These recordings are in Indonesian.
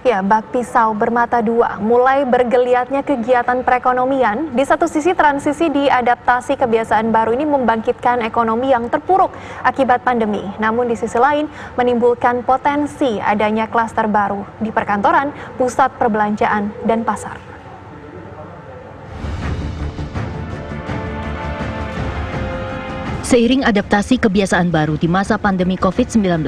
Ya, bak pisau bermata dua, mulai bergeliatnya kegiatan perekonomian. Di satu sisi, transisi di adaptasi kebiasaan baru ini membangkitkan ekonomi yang terpuruk akibat pandemi. Namun di sisi lain, menimbulkan potensi adanya klaster baru di perkantoran, pusat perbelanjaan, dan pasar. Seiring adaptasi kebiasaan baru di masa pandemi COVID-19,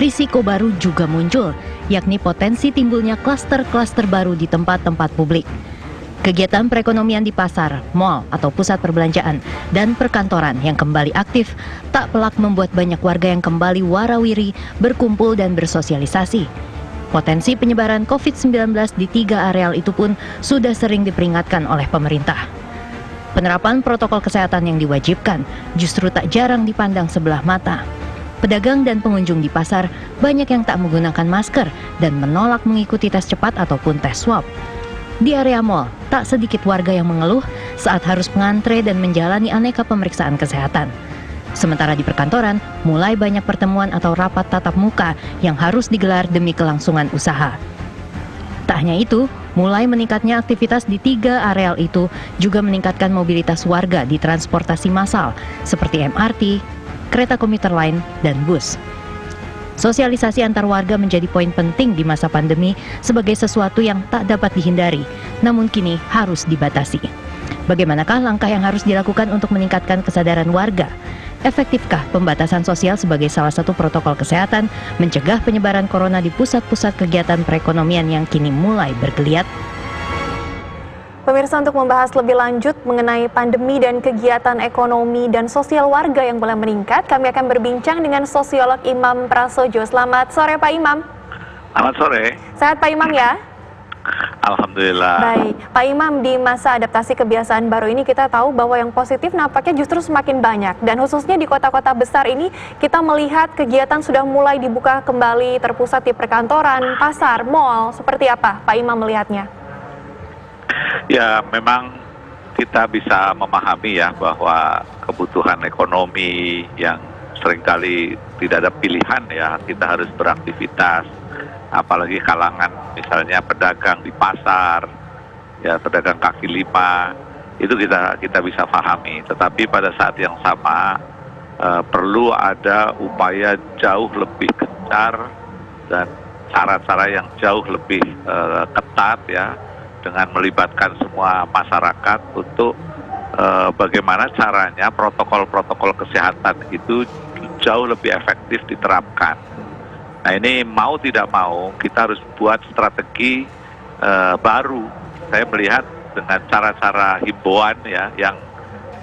risiko baru juga muncul, yakni potensi timbulnya klaster-klaster baru di tempat-tempat publik. Kegiatan perekonomian di pasar, mal atau pusat perbelanjaan, dan perkantoran yang kembali aktif tak pelak membuat banyak warga yang kembali warawiri berkumpul dan bersosialisasi. Potensi penyebaran COVID-19 di 3 areal itu pun sudah sering diperingatkan oleh pemerintah. Penerapan protokol kesehatan yang diwajibkan justru tak jarang dipandang sebelah mata. Pedagang dan pengunjung di pasar banyak yang tak menggunakan masker dan menolak mengikuti tes cepat ataupun tes swab. Di area mal, tak sedikit warga yang mengeluh saat harus mengantre dan menjalani aneka pemeriksaan kesehatan. Sementara di perkantoran, mulai banyak pertemuan atau rapat tatap muka yang harus digelar demi kelangsungan usaha. Tak hanya itu, mulai meningkatnya aktivitas di 3 areal itu juga meningkatkan mobilitas warga di transportasi massal seperti MRT, kereta komuter lain, dan bus. Sosialisasi antar warga menjadi poin penting di masa pandemi sebagai sesuatu yang tak dapat dihindari, namun kini harus dibatasi. Bagaimanakah langkah yang harus dilakukan untuk meningkatkan kesadaran warga? Efektifkah pembatasan sosial sebagai salah satu protokol kesehatan mencegah penyebaran corona di pusat-pusat kegiatan perekonomian yang kini mulai bergeliat? Pemirsa, untuk membahas lebih lanjut mengenai pandemi dan kegiatan ekonomi dan sosial warga yang mulai meningkat, kami akan berbincang dengan sosiolog Imam Prasojo. Selamat sore Pak Imam. Selamat sore. Sehat Pak Imam ya? Alhamdulillah. Baik, Pak Imam, di masa adaptasi kebiasaan baru ini kita tahu bahwa yang positif nampaknya justru semakin banyak. Dan khususnya di kota-kota besar ini kita melihat kegiatan sudah mulai dibuka kembali terpusat di perkantoran, pasar, mal. Seperti apa Pak Imam melihatnya? Ya, memang kita bisa memahami ya bahwa kebutuhan ekonomi yang seringkali tidak ada pilihan ya, kita harus beraktivitas. Apalagi kalangan misalnya pedagang di pasar, ya pedagang kaki lima, itu kita bisa pahami. Tetapi pada saat yang sama perlu ada upaya jauh lebih gencar dan cara-cara yang jauh lebih ketat ya, dengan melibatkan semua masyarakat untuk bagaimana caranya protokol-protokol kesehatan itu jauh lebih efektif diterapkan. Nah, ini mau tidak mau kita harus buat strategi baru. Saya melihat dengan cara-cara himbauan ya yang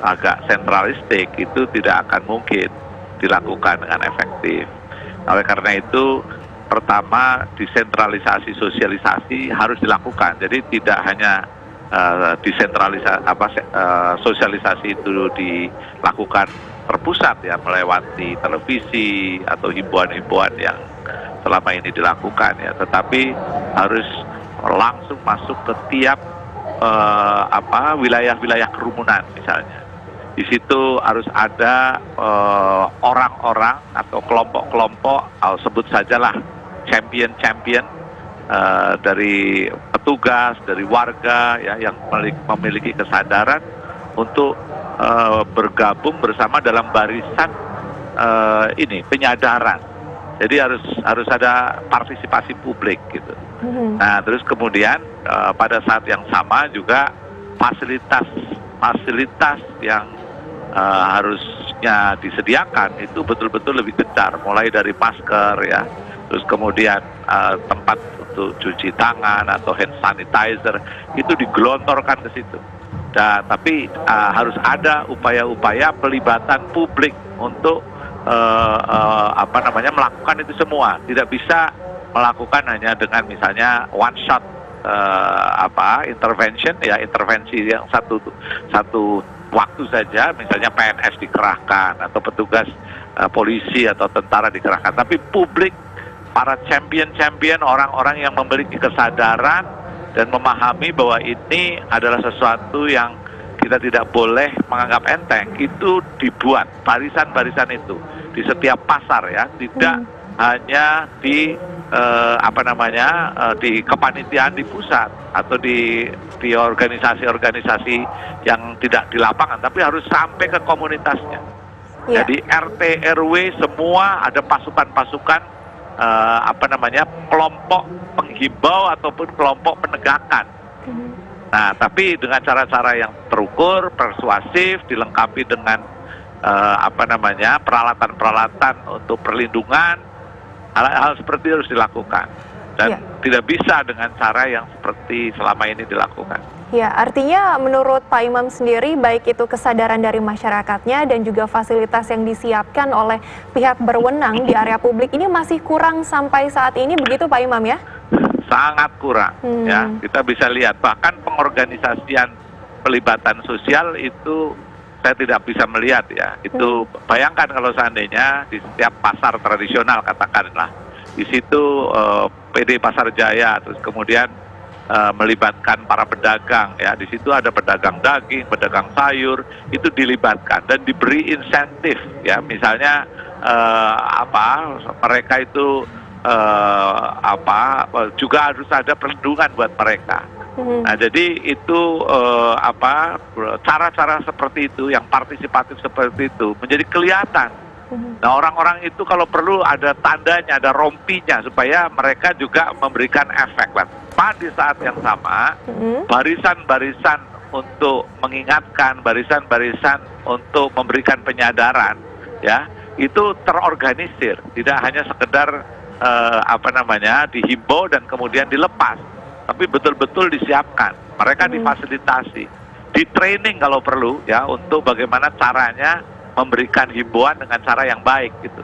agak sentralistik itu tidak akan mungkin dilakukan dengan efektif. Oleh karena itu, pertama desentralisasi sosialisasi harus dilakukan. Jadi tidak hanya sosialisasi itu dilakukan terpusat ya melewati televisi atau himbauan-himbauan yang selama ini dilakukan ya, tetapi harus langsung masuk ke tiap wilayah-wilayah kerumunan misalnya. Di situ harus ada orang-orang atau kelompok-kelompok, sebut sajalah champion-champion dari petugas, dari warga ya yang memiliki kesadaran untuk bergabung bersama dalam barisan penyadaran. Jadi harus ada partisipasi publik gitu. Nah, terus kemudian pada saat yang sama juga fasilitas yang harusnya disediakan itu betul-betul lebih gencar, mulai dari masker ya, terus kemudian tempat untuk cuci tangan atau hand sanitizer itu digelontorkan ke situ. Dan tapi harus ada upaya-upaya pelibatan publik untuk melakukan itu semua. Tidak bisa melakukan hanya dengan misalnya one shot intervensi yang satu waktu saja, misalnya PNS dikerahkan atau petugas polisi atau tentara dikerahkan, tapi publik, para champion orang-orang yang memiliki kesadaran dan memahami bahwa ini adalah sesuatu yang kita tidak boleh menganggap enteng, itu dibuat barisan-barisan itu di setiap pasar ya, tidak hanya di di kepanitiaan di pusat atau di organisasi-organisasi yang tidak di lapangan, tapi harus sampai ke komunitasnya. Ya. Jadi RT RW semua ada pasukan-pasukan kelompok penghimbau ataupun kelompok penegakan. Nah, tapi dengan cara-cara yang terukur, persuasif, dilengkapi dengan peralatan-peralatan untuk perlindungan, hal-hal seperti itu harus dilakukan. Dan tidak bisa dengan cara yang seperti selama ini dilakukan. Ya, artinya menurut Pak Imam sendiri, baik itu kesadaran dari masyarakatnya dan juga fasilitas yang disiapkan oleh pihak berwenang di area publik ini masih kurang sampai saat ini, begitu Pak Imam ya? Sangat kurang, ya. Kita bisa lihat, bahkan pengorganisasian pelibatan sosial itu saya tidak bisa melihat ya. Itu bayangkan kalau seandainya di setiap pasar tradisional katakanlah, di situ PD Pasar Jaya, terus kemudian melibatkan para pedagang ya, di situ ada pedagang daging, pedagang sayur, itu dilibatkan dan diberi insentif ya, misalnya mereka itu juga harus ada perlindungan buat mereka. Nah, jadi itu cara-cara seperti itu yang partisipatif seperti itu menjadi kelihatan. Nah, orang-orang itu kalau perlu ada tandanya, ada rompinya supaya mereka juga memberikan efek lah. Di saat yang sama, barisan-barisan untuk mengingatkan, barisan-barisan untuk memberikan penyadaran, ya, itu terorganisir, tidak hanya sekedar dihimbau dan kemudian dilepas, tapi betul-betul disiapkan. Mereka difasilitasi, di training kalau perlu, ya, untuk bagaimana caranya memberikan himbauan dengan cara yang baik gitu.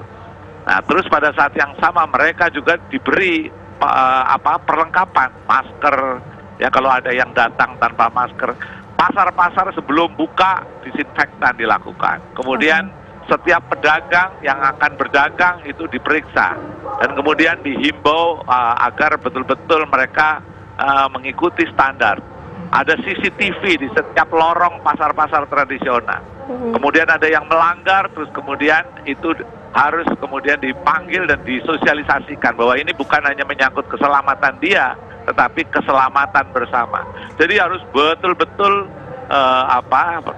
Nah, terus pada saat yang sama mereka juga diberi perlengkapan, masker, ya, kalau ada yang datang tanpa masker. Pasar-pasar sebelum buka disinfektan dilakukan. Kemudian setiap pedagang yang akan berdagang itu diperiksa dan kemudian dihimbau agar betul-betul mereka mengikuti standar. Ada CCTV di setiap lorong pasar-pasar tradisional. Kemudian ada yang melanggar, terus kemudian itu harus kemudian dipanggil dan disosialisasikan bahwa ini bukan hanya menyangkut keselamatan dia, tetapi keselamatan bersama. Jadi harus betul-betul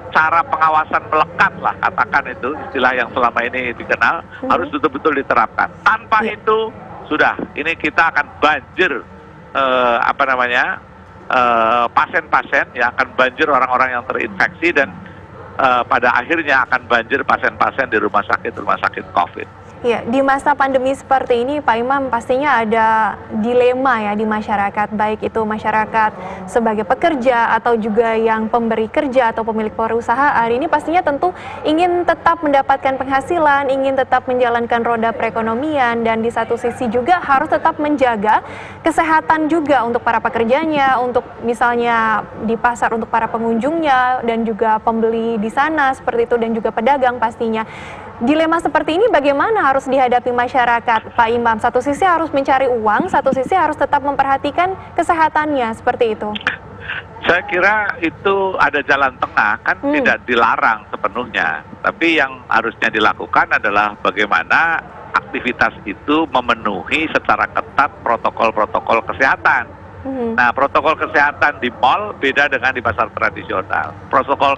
cara pengawasan melekat lah, katakan itu istilah yang selama ini dikenal, harus betul-betul diterapkan. Tanpa itu sudah, ini kita akan banjir pasien-pasien, ya, akan banjir orang-orang yang terinfeksi dan pada akhirnya akan banjir pasien-pasien di rumah sakit COVID. Ya, di masa pandemi seperti ini, Pak Imam, pastinya ada dilema ya di masyarakat, baik itu masyarakat sebagai pekerja atau juga yang pemberi kerja atau pemilik perusahaan. Ini pastinya tentu ingin tetap mendapatkan penghasilan, ingin tetap menjalankan roda perekonomian, dan di satu sisi juga harus tetap menjaga kesehatan juga untuk para pekerjanya, untuk misalnya di pasar untuk para pengunjungnya dan juga pembeli di sana seperti itu, dan juga pedagang pastinya. Dilema seperti ini bagaimana harus dihadapi masyarakat, Pak Imam? Satu sisi harus mencari uang, satu sisi harus tetap memperhatikan kesehatannya, seperti itu. Saya kira itu ada jalan tengah, kan tidak dilarang sepenuhnya. Tapi yang harusnya dilakukan adalah bagaimana aktivitas itu memenuhi secara ketat protokol-protokol kesehatan. Nah, protokol kesehatan di mal beda dengan di pasar tradisional. Protokol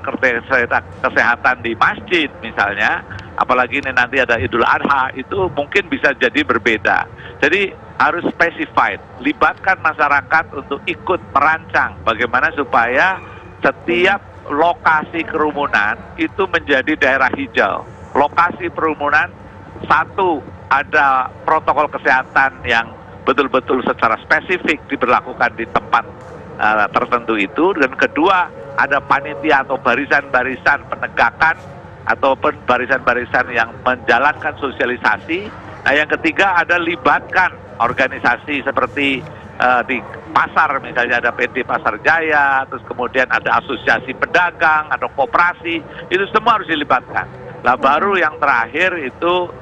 kesehatan di masjid misalnya, apalagi ini nanti ada Idul Adha, itu mungkin bisa jadi berbeda. Jadi harus specified, libatkan masyarakat untuk ikut merancang bagaimana supaya setiap lokasi kerumunan itu menjadi daerah hijau. Lokasi kerumunan, satu, ada protokol kesehatan yang betul-betul secara spesifik diberlakukan di tempat tertentu itu, dan kedua, ada panitia atau barisan-barisan penegakan ataupun barisan-barisan yang menjalankan sosialisasi. Nah, yang ketiga, ada libatkan organisasi seperti di pasar, misalnya ada PD Pasar Jaya, terus kemudian ada asosiasi pedagang, ada koperasi, itu semua harus dilibatkan. Nah, baru yang terakhir itu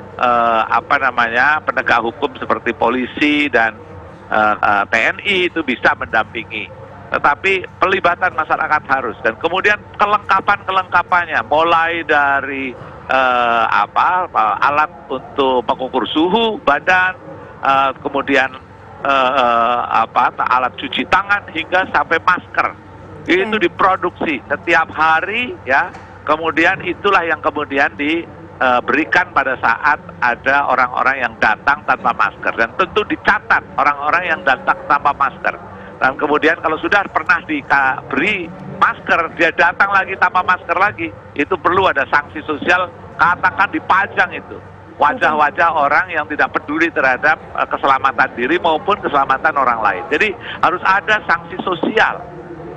penegak hukum seperti polisi dan TNI itu bisa mendampingi. Tetapi pelibatan masyarakat harus, dan kemudian kelengkapannya mulai dari alat untuk mengukur suhu badan, kemudian alat cuci tangan hingga sampai masker. Itu diproduksi setiap hari ya. Kemudian itulah yang kemudian diberikan pada saat ada orang-orang yang datang tanpa masker, dan tentu dicatat orang-orang yang datang tanpa masker. Dan kemudian kalau sudah pernah diberi masker, dia datang lagi tanpa masker lagi, itu perlu ada sanksi sosial, katakan dipajang itu wajah-wajah orang yang tidak peduli terhadap keselamatan diri maupun keselamatan orang lain. Jadi harus ada sanksi sosial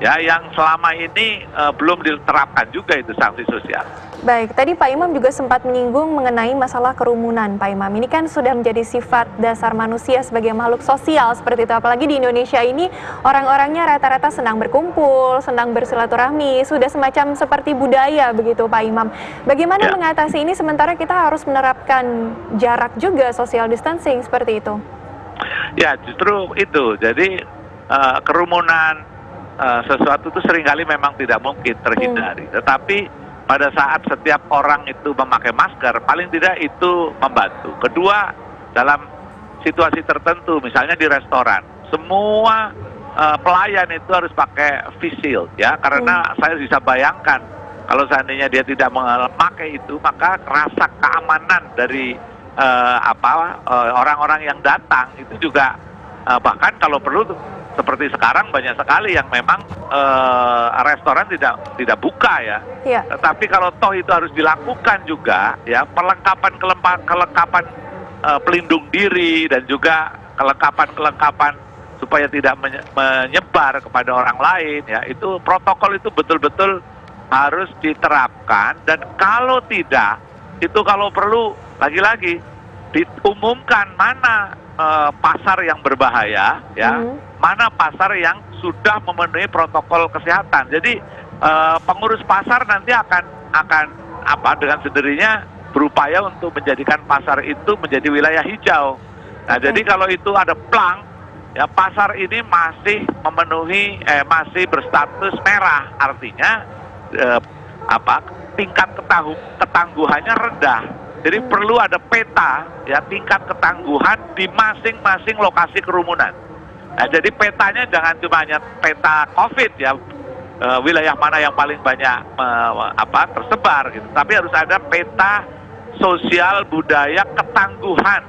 ya, yang selama ini belum diterapkan juga itu sanksi sosial. Baik, tadi Pak Imam juga sempat menyinggung mengenai masalah kerumunan, Pak Imam. Ini kan sudah menjadi sifat dasar manusia sebagai makhluk sosial seperti itu. Apalagi di Indonesia ini orang-orangnya rata-rata senang berkumpul, senang bersilaturahmi, sudah semacam seperti budaya begitu, Pak Imam. Bagaimana mengatasi ini sementara kita harus menerapkan jarak juga, social distancing seperti itu? Ya, justru itu. Jadi kerumunan sesuatu itu seringkali memang tidak mungkin terhindari. Tetapi pada saat setiap orang itu memakai masker, paling tidak itu membantu. Kedua, dalam situasi tertentu, misalnya di restoran, semua pelayan itu harus pakai face shield ya, karena saya bisa bayangkan kalau seandainya dia tidak memakai itu, maka rasa keamanan dari orang-orang yang datang itu juga bahkan kalau perlu seperti sekarang banyak sekali yang memang restoran tidak buka ya. Tetapi kalau toh itu harus dilakukan juga ya, kelengkapan pelindung diri dan juga kelengkapan supaya tidak menyebar kepada orang lain ya, itu protokol itu betul-betul harus diterapkan. Dan kalau tidak, itu kalau perlu lagi-lagi diumumkan mana pasar yang berbahaya ya, mana pasar yang sudah memenuhi protokol kesehatan. Jadi pengurus pasar nanti akan dengan sendirinya berupaya untuk menjadikan pasar itu menjadi wilayah hijau. Nah, jadi kalau itu ada plang ya, pasar ini masih memenuhi masih berstatus merah, artinya tingkat ketangguhannya rendah. Jadi perlu ada peta ya, tingkat ketangguhan di masing-masing lokasi kerumunan. Nah, jadi petanya jangan cuma hanya peta COVID ya, wilayah mana yang paling banyak tersebar gitu, tapi harus ada peta sosial budaya ketangguhan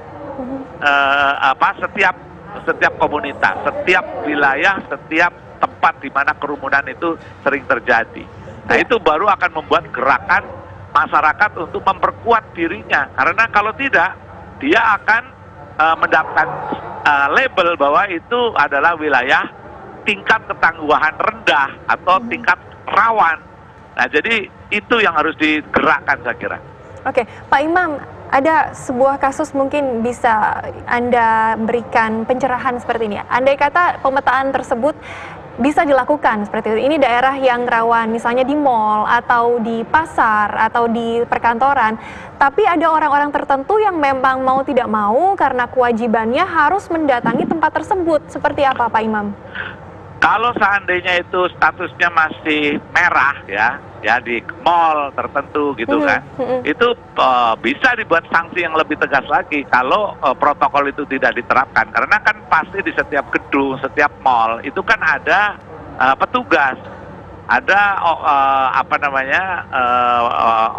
setiap komunitas, setiap wilayah, setiap tempat di mana kerumunan itu sering terjadi. Nah, itu baru akan membuat gerakan masyarakat untuk memperkuat dirinya, karena kalau tidak dia akan mendapatkan label bahwa itu adalah wilayah tingkat ketangguhan rendah atau tingkat rawan. Nah, jadi itu yang harus digerakkan saya kira. Oke, Pak Imam, ada sebuah kasus mungkin bisa Anda berikan pencerahan seperti ini. Andai kata pemetaan tersebut bisa dilakukan seperti itu. Ini daerah yang rawan, misalnya di mal atau di pasar atau di perkantoran. Tapi ada orang-orang tertentu yang memang mau tidak mau karena kewajibannya harus mendatangi tempat tersebut. Seperti apa, Pak Imam? Kalau seandainya itu statusnya masih merah ya di mal tertentu gitu kan, itu bisa dibuat sanksi yang lebih tegas lagi kalau protokol itu tidak diterapkan. Karena kan pasti di setiap gedung, setiap mal itu kan ada petugas, ada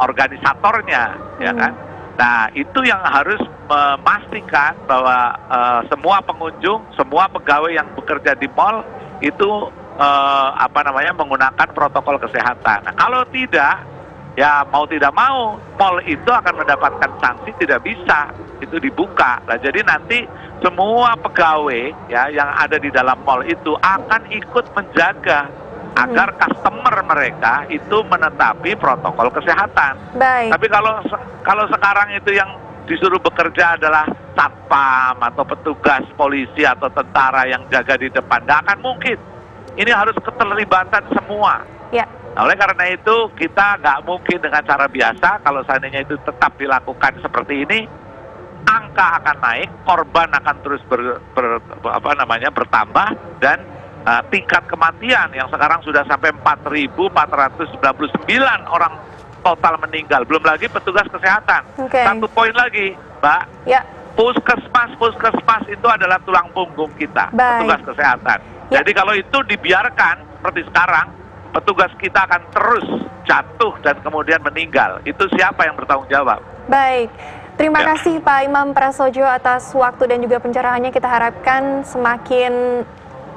organisatornya ya kan. Nah, itu yang harus memastikan bahwa semua pengunjung, semua pegawai yang bekerja di mal itu menggunakan protokol kesehatan. Nah, kalau tidak, ya mau tidak mau, mal itu akan mendapatkan sanksi, tidak bisa itu dibuka. Nah, jadi nanti semua pegawai ya yang ada di dalam mal itu akan ikut menjaga agar customer mereka itu menetapi protokol kesehatan. Baik. Tapi kalau sekarang itu yang disuruh bekerja adalah satpam atau petugas polisi atau tentara yang jaga di depan, nggak akan mungkin. Ini harus keterlibatan semua. Ya. Nah, oleh karena itu kita nggak mungkin dengan cara biasa. Kalau seandainya itu tetap dilakukan seperti ini, angka akan naik, korban akan terus bertambah, dan tingkat kematian yang sekarang sudah sampai 4.499 orang total meninggal. Belum lagi petugas kesehatan. Satu poin lagi, Mbak. Ya. Puskesmas itu adalah tulang punggung kita, Baik. petugas kesehatan. Ya. Jadi kalau itu dibiarkan seperti sekarang, petugas kita akan terus jatuh dan kemudian meninggal. Itu siapa yang bertanggung jawab? Baik, terima Ya. kasih Pak Imam Prasojo atas waktu dan juga pencerahannya. Kita harapkan semakin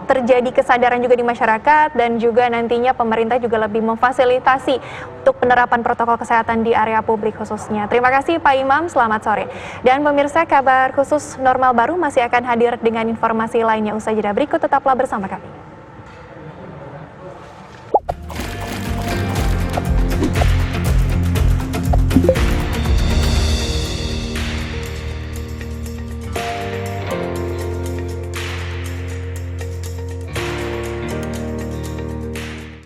terjadi kesadaran juga di masyarakat dan juga nantinya pemerintah juga lebih memfasilitasi untuk penerapan protokol kesehatan di area publik khususnya. Terima kasih Pak Imam, selamat sore. Dan pemirsa, kabar khusus normal baru masih akan hadir dengan informasi lainnya usai jeda berikut, tetaplah bersama kami.